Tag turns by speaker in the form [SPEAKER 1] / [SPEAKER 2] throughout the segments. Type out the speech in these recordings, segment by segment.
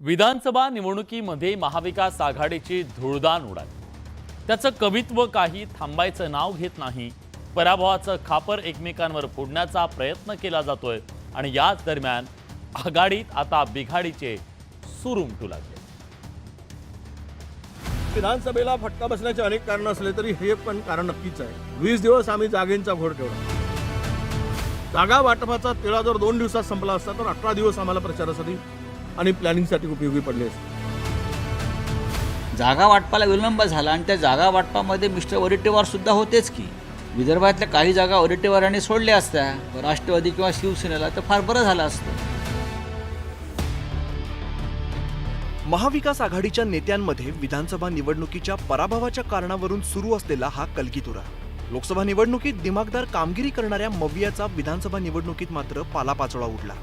[SPEAKER 1] विधानसभा निवडणुकीमध्ये महाविकास आघाडीची धुळदाण उडाली। त्याचं कवित्व काही थांबायचं नाव घेत नाही। पराभवाचं खापर एकमेकांवर फोडण्याचा प्रयत्न केला जातोय आणि याच दरम्यान आघाडीत आता बिघाडीचे सूर उमटू लागले।
[SPEAKER 2] विधानसभेला फटका बसण्याचे अनेक कारण असले तरी हे पण कारण नक्कीच आहे। 20 दिवस आम्ही जागेंचा घोर ठेवला। जागा वाटपाचा तिळा जर 2 दिवसात संपला असता तर 18 दिवस आम्हाला प्रचारासाठी आणि प्लॅनिंगसाठी उपयोगी पडले असते।
[SPEAKER 3] जागा वाटपाला विलंब झाला आणि त्या जागा वाटपामध्ये मिस्टर वडेट्टीवार सुद्धा होतेच की। विदर्भातल्या काही जागा वडेट्टीवारांनी सोडल्या असत्या राष्ट्रवादी किंवा शिवसेनेला तर फार बरं झालं असतं।
[SPEAKER 4] महाविकास आघाडीच्या नेत्यांमध्ये विधानसभा निवडणुकीच्या पराभवाच्या कारणावरून सुरू असलेला हा कलगीतुरा लोकसभा निवडणुकीत दिमागदार कामगिरी करणाऱ्या मवियाचा विधानसभा निवडणुकीत मात्र पालापाचोळा उडला।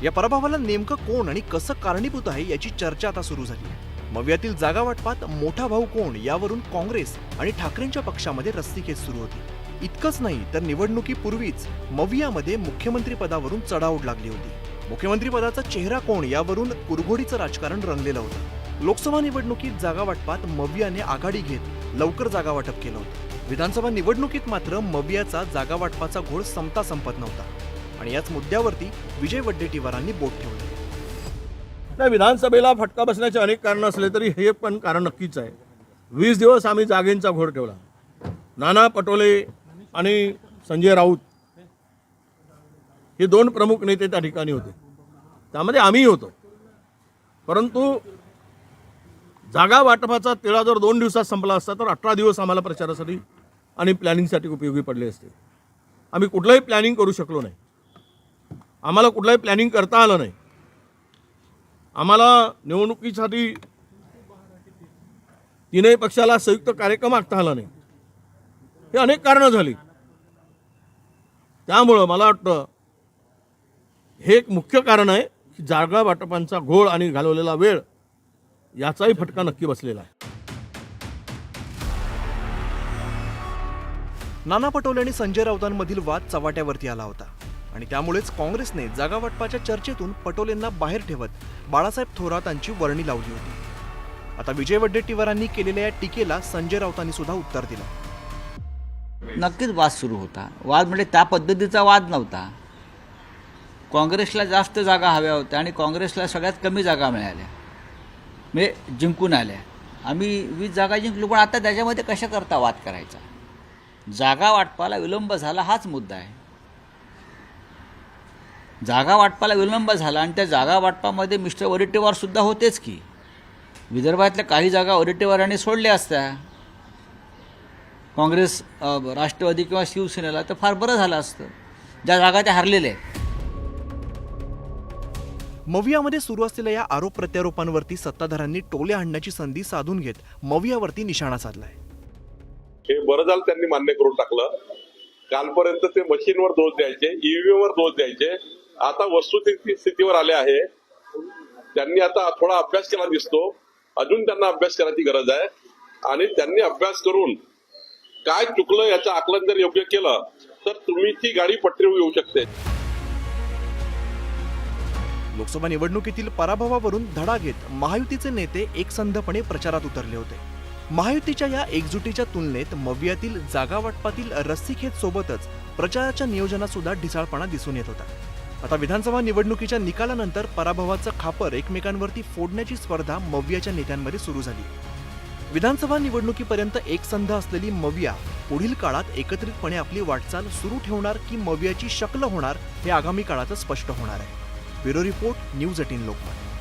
[SPEAKER 4] या पराभवाला नेमकं कोण आणि कसं कारणीभूत आहे याची चर्चा आता सुरू झाली आहे। मवियातील जागा वाटपात मोठा भाऊ कोण यावरून काँग्रेस आणि ठाकरेंच्या पक्षामध्ये रस्सीखेच सुरू होती। इतकंच नाही तर निवडणुकीपूर्वीच मवियामध्ये मुख्यमंत्री पदावरून चढाओढ लागली होती। मुख्यमंत्री पदाचा चेहरा कोण यावरून कुरघोडीचं राजकारण रंगलेलं होतं। लोकसभा निवडणुकीत जागा वाटपात मवियाने आघाडी घेत लवकर जागा वाटप केलं होतं। विधानसभा निवडणुकीत मात्र मवियाचा जागा वाटपाचा घोळ संपता संपत नव्हता आणि याच मुद्द्यावरती विजय वडेट्टीवारांनी बोट ठेवलं।
[SPEAKER 2] नाही, विधानसभेला फटका बसण्याचे अनेक कारण असले तरी हे पण कारण नक्कीच आहे। 20 दिवस आम्ही जागेंचा घोर ठेवला। नाना पटोले आणि संजय राऊत हे 2 प्रमुख नेते त्या ठिकाणी होते, त्यामध्ये आम्ही होतो। परंतु जागा वाटपाचा तिळा जर 2 दिवसात संपला असता तर 18 दिवस आम्हाला प्रचारासाठी आणि प्लॅनिंगसाठी उपयोगी पडले असते। आम्ही कुठलंही प्लॅनिंग करू शकलो नाही। आम्हाला कुठलंही प्लॅनिंग करता आलं नाही। आम्हाला निवडणुकीसाठी तीनही पक्षाला संयुक्त कार्यक्रम आखता आला नाही। हे अनेक कारणं झाली। त्यामुळं मला वाटतं हे एक मुख्य कारण आहे की जागा वाटपांचा घोळ आणि घालवलेला वेळ याचाही फटका नक्की बसलेला आहे।
[SPEAKER 4] नाना पटोले आणि संजय राऊतांमधील वाद चव्हाट्यावरती आला होता आणि त्यामुळेच काँग्रेसने जागा वाटपाच्या चर्चेतून पटोलेंना बाहेर ठेवत बाळासाहेब थोरातांची वर्णी लावली होती। आता विजय वडेट्टीवारांनी केलेल्या या टीकेला संजय राऊतांनी सुद्धा उत्तर दिलं।
[SPEAKER 3] नक्कीच वाद सुरू होता। वाद म्हणजे त्या पद्धतीचा वाद नव्हता। काँग्रेसला जास्त जागा हव्या होत्या आणि काँग्रेसला सगळ्यात कमी जागा मिळाल्या, म्हणजे जिंकून आल्या। आम्ही 20 जागा जिंकलो, पण आता त्याच्यामध्ये कशा करता वाद करायचा? जागा वाटपाला विलंब झाला हाच मुद्दा आहे। जागा वाटपाला विलंब झाला आणि त्या जागा वाटपामध्ये मिस्टर वडेट्टीवार सुद्धा होतेच की। विदर्भातल्या काही जागा वडेट्टीवारांनी सोडल्या असत्या काँग्रेस राष्ट्रवादी किंवा शिवसेनेला तर फार बरं झालं असतं। ज्या जागा त्या हरलेल्या आहेत।
[SPEAKER 4] मवियामध्ये सुरू असलेल्या या आरोप प्रत्यारोपांवरती सत्ताधाऱ्यांनी टोले आणण्याची संधी साधून घेत मवियावरती निशाणा साधलाय।
[SPEAKER 5] हे बरं झालं त्यांनी मान्य करून टाकलं। कालपर्यंत ते मशीनवर दोष द्यायचे, ईव्हीएम वर दोष द्यायचे, आता वस्तुस्थितीवर आले आहे। त्यांनी आता थोडा अभ्यास केला दिसतो। अजून त्यांना अभ्यास करायची गरज आहे आणि त्यांनी अभ्यास करून काय चुकलं याचं आकलन जर योग्य केलं तर तुम्ही ती गाडी पटरीवर येऊ शकते।
[SPEAKER 4] लोकसभा निवडणुकीतील पराभवावरून धडा घेत महायुतीचे नेते एकसंधपणे प्रचारात उतरले होते। महायुतीच्या या एकजुटीच्या तुलनेत मवियातील जागा वाटपातील रस्सीखेच सोबतच प्रचाराच्या नियोजनात सुद्धा ढिसाळपणा दिसून येत होता। आता विधानसभा निवडणुकीच्या निकालानंतर पराभवाचं खापर एकमेकांवरती फोडण्याची स्पर्धा मवियाच्या नेत्यांमध्ये सुरू झाली। विधानसभा निवडणुकीपर्यंत एकसंध असलेली मविया पुढील काळात एकत्रितपणे आपली वाटचाल सुरू ठेवणार की मवियाची शक्ल होणार हे आगामी काळात स्पष्ट होणार आहे। Bureau report, news 18 Lokmat.